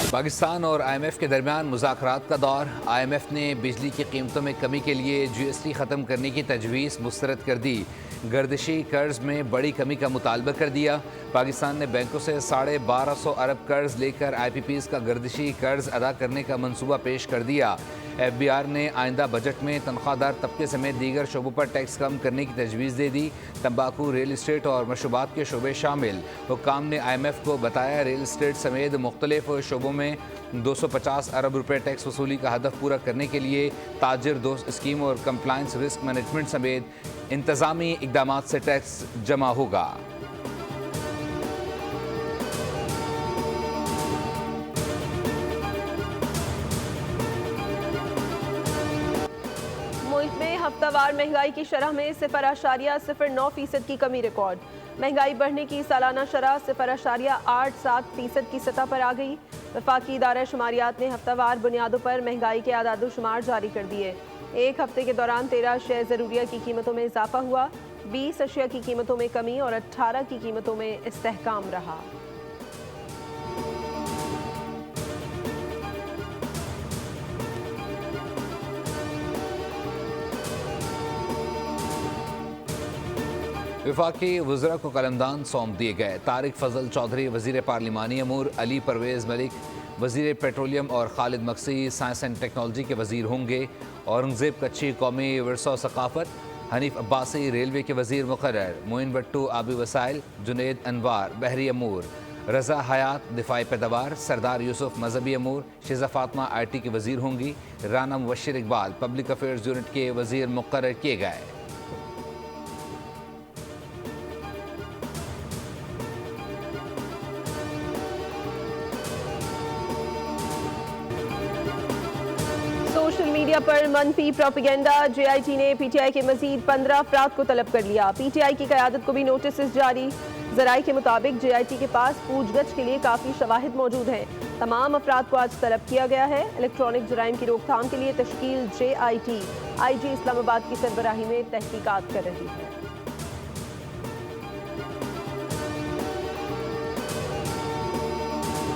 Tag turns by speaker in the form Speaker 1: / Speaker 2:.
Speaker 1: पाकिस्तान और IMF के दरमियान मुज़ाकरात का दौर। IMF ने बिजली की कीमतों में कमी के लिए GST ख़त्म करने की तजवीज़ मुस्तरद कर दी। गर्दिशी कर्ज में बड़ी कमी का मुतालबा कर दिया। पाकिस्तान ने बैंकों से 1250 अरब कर्ज लेकर IPPs का गर्दिशी कर्ज अदा करने का मनसूबा पेश कर दिया। FBR ने आइंदा बजट में तनख्वाहदार तबके समेत दीगर शोबों पर टैक्स कम करने की तजवीज़ दे दी। तंबाकू, रियल इस्टेट और मशरूबात के शोबे शामिल। हुक्काम ने IMF को बताया रियल इस्टेट समेत मुख्तलिफ शोबों में 250 अरब रुपये टैक्स वसूली का हदफ पूरा करने के लिए ताजिर दोस्त स्कीम और कंप्लायंस रिस्क मैनेजमेंट समेत इंतजामी इकदाम से टैक्स जमा होगा।
Speaker 2: मुल्क में हफ्तावार महंगाई की शरह में 0.09% की कमी रिकॉर्ड। महंगाई बढ़ने की सालाना शरह 0.87% की सतह पर आ गई। वफाकी इदारा शुमारियात ने हफ्तावार बुनियादों पर महंगाई के आदाद शुमार जारी कर दिए। एक हफ्ते के दौरान 13 शय ज़रूरिया की कीमतों में इजाफा हुआ, 20 अशिया की कीमतों में कमी और 18 की कीमतों में इस्तेहकाम रहा।
Speaker 1: वफाकी वज़रा को कलमदान सौंप दिए गए। तारिक फजल चौधरी वज़ीर पार्लिमानी अमूर, अली परवेज़ मलिक वज़ीर पेट्रोलियम और Khalid Magsi science and technology के वज़ीर होंगे। औरंगज़ेब कच्ची कौमी विरसा और सकाफ़त, हनीफ अब्बासी रेलवे के वज़ीर मुक़र्रर, मोइन भट्टू आबी वसाइल, जुनेद अनवार बहरी अमूर, रज़ा हयात दिफ़ाई पैदावार, सरदार यूसुफ मजहबी अमूर, शिज़ा फ़ातिमा IT की वज़ीर होंगी। Rana Mubashir Iqbal public affairs unit के वज़ीर मुक़र्रर किए गए।
Speaker 2: सोशल मीडिया पर मनफी प्रोपेगेंडा। JIT ने PTI के मजीद 15 अफराद को तलब कर लिया। PTI की क़यादत को भी नोटिस जारी। ज़राए के मुताबिक JIT के पास पूछगछ के लिए काफ़ी शवाहिद मौजूद हैं। तमाम अफराद को आज तलब किया गया है। इलेक्ट्रॉनिक जराइम की रोकथाम के लिए तश्कील JIT IG इस्लामाबाद की सरबराही में तहकीकात कर रही है।